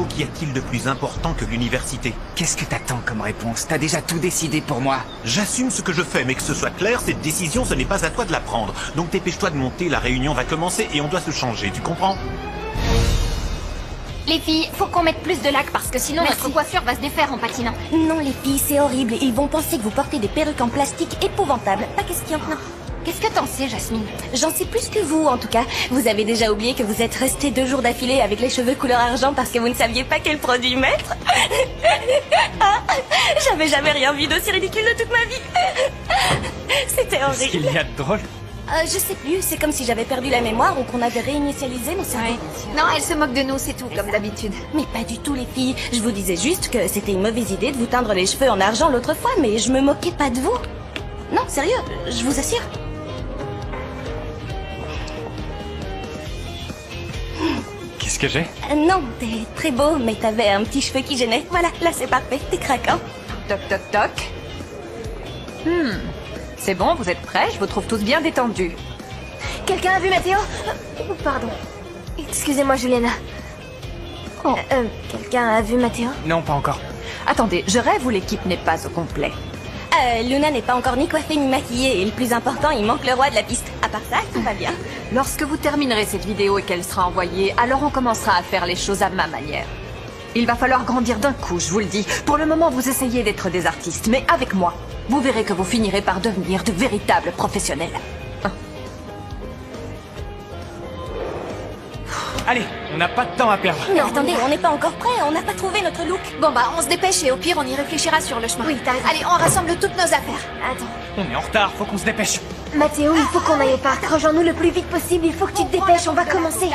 Mathéo, qu'y a-t-il de plus important que l'université? Qu'est-ce que t'attends comme réponse? T'as déjà tout décidé pour moi. J'assume ce que je fais, mais que ce soit clair, cette décision, ce n'est pas à toi de la prendre. Donc dépêche-toi de monter, la réunion va commencer et on doit se changer, tu comprends? Les filles, faut qu'on mette plus de lac parce que sinon Merci. notre coiffure va se défaire en patinant. Non, les filles, c'est horrible. Ils vont penser que vous portez des perruques en plastique épouvantables. Pas question. Non. Qu'est-ce que t'en sais, Jasmine? J'en sais plus que vous, en tout cas. Vous avez déjà oublié que vous êtes restés 2 jours d'affilée avec les cheveux couleur argent parce que vous ne saviez pas quel produit mettre. Ah, j'avais jamais rien vu d'aussi ridicule de toute ma vie. C'était Qu'est-ce horrible. qu'il y a de drôle? Je sais plus, c'est comme si j'avais perdu la mémoire ou qu'on avait réinitialisé mon cerveau. Non, elle se moque de nous, c'est tout, comme d'habitude. Mais pas du tout, les filles. Je vous disais juste que c'était une mauvaise idée de vous teindre les cheveux en argent l'autre fois, mais je me moquais pas de vous. Non, sérieux, je vous assure. Qu'est-ce que j'ai? Non, t'es très beau, mais t'avais un petit cheveu qui gênait. Voilà, là c'est parfait, t'es craquant. Toc toc toc. C'est bon, vous êtes prêts? Je vous trouve tous bien détendus. Quelqu'un a vu Mathéo? Pardon. Excusez-moi, Juliana. Quelqu'un a vu Mathéo? Non, pas encore. Attendez, je rêve ou l'équipe n'est pas au complet? Luna n'est pas encore ni coiffée ni maquillée, et le plus important, il manque le roi de la piste. À part ça, tout va bien. Lorsque vous terminerez cette vidéo et qu'elle sera envoyée, alors on commencera à faire les choses à ma manière. Il va falloir grandir d'un coup, je vous le dis. Pour le moment, vous essayez d'être des artistes, mais avec moi, vous verrez que vous finirez par devenir de véritables professionnels. Allez, on n'a pas de temps à perdre. Mais attendez, on n'est pas encore prêt, on n'a pas trouvé notre look. Bon bah, on se dépêche et au pire, on y réfléchira sur le chemin. Oui, t'as raison. Allez, on rassemble toutes nos affaires. Attends. On est en retard, faut qu'on se dépêche. Mathéo, il faut qu'on aille au parc. Rejoins-nous le plus vite possible, il faut que tu te dépêches, on va commencer.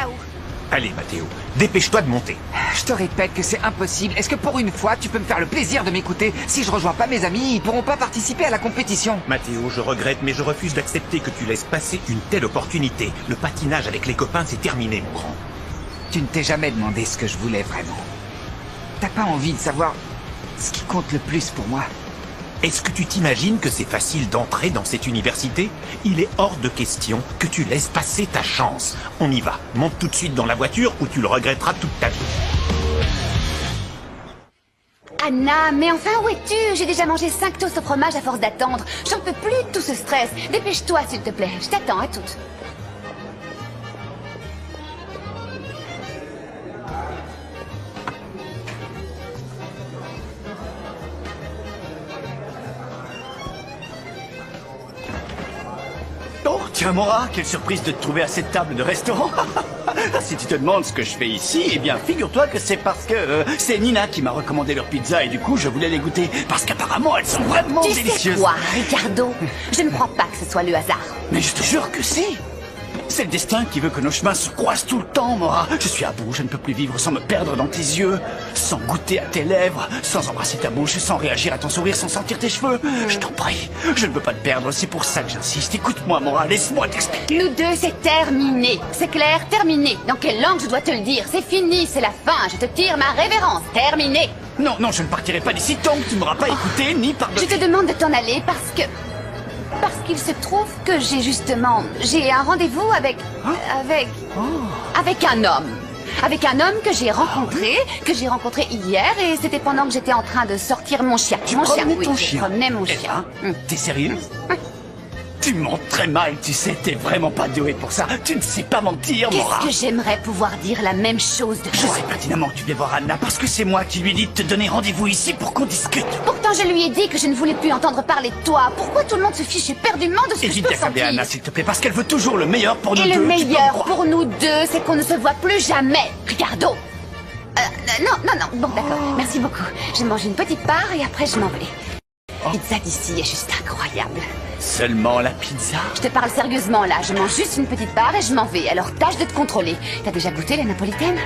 Allez, Mathéo, dépêche-toi de monter. Je te répète que c'est impossible. Est-ce que pour une fois, tu peux me faire le plaisir de m'écouter? Si je rejoins pas mes amis, ils pourront pas participer à la compétition. Mathéo, je regrette, mais je refuse d'accepter que tu laisses passer une telle opportunité. Le patinage avec les copains, c'est terminé, mon grand. Tu ne t'es jamais demandé ce que je voulais vraiment. T'as pas envie de savoir ce qui compte le plus pour moi? Est-ce que tu t'imagines que c'est facile d'entrer dans cette université? Il est hors de question que tu laisses passer ta chance. On y va. Monte tout de suite dans la voiture ou tu le regretteras toute ta vie. Anna, mais enfin, où es-tu? J'ai déjà mangé 5 toasts au fromage à force d'attendre. J'en peux plus de tout ce stress. Dépêche-toi, s'il te plaît. Je t'attends, à toutes. Oh, tiens, Mora, quelle surprise de te trouver à cette table de restaurant. Si tu te demandes ce que je fais ici, eh bien, figure-toi que c'est parce que c'est Nina qui m'a recommandé leur pizza et du coup, je voulais les goûter parce qu'apparemment, elles sont vraiment Tu sais délicieuses. quoi, Ricardo? Je ne crois pas que ce soit le hasard. Mais je te jure que si. C'est le destin qui veut que nos chemins se croisent tout le temps, Mora. Je suis à bout, je ne peux plus vivre sans me perdre dans tes yeux, sans goûter à tes lèvres, sans embrasser ta bouche, sans réagir à ton sourire, sans sentir tes cheveux. Je t'en prie, je ne peux pas te perdre, c'est pour ça que j'insiste. Écoute-moi, Mora, laisse-moi t'expliquer. Nous deux, c'est terminé. C'est clair, terminé. Dans quelle langue je dois te le dire? C'est fini, c'est la fin. Je te tire ma révérence. Terminé. Non, non, je ne partirai pas d'ici tant que tu ne m'auras pas écouté ni pardonné. Je te demande de t'en aller parce que... Parce qu'il se trouve que j'ai un rendez-vous avec un homme. Avec un homme que j'ai rencontré hier et c'était pendant que j'étais en train de sortir mon chien. Tu mon chien, promenais oui, ton je chien. promenais mon Eh chien. ben, T'es sérieuse? Tu mens très mal, tu sais, t'es vraiment pas doué pour ça. Tu ne sais pas mentir, Mora. Qu'est-ce que j'aimerais pouvoir dire la même chose de Je toi? sais pertinemment que tu vais voir Anna parce que c'est moi qui lui ai dit de te donner rendez-vous ici pour qu'on discute. Pourtant, je lui ai dit que je ne voulais plus entendre parler de toi. Pourquoi tout le monde se fiche éperdument de ce que je Évite peux d'accabler sentir? Anna, s'il te plaît, parce qu'elle veut toujours le meilleur pour nous Et deux. le tu peux me meilleur croire. pour nous deux, c'est qu'on ne se voit plus jamais. Ricardo. Non. Bon, d'accord. Merci beaucoup. Je mange une petite part et après je m'en vais. La pizza d'ici est juste incroyable. Seulement la pizza? Je te parle sérieusement là. Je mange juste une petite part et je m'en vais. Alors tâche de te contrôler. T'as déjà goûté la napolitaine?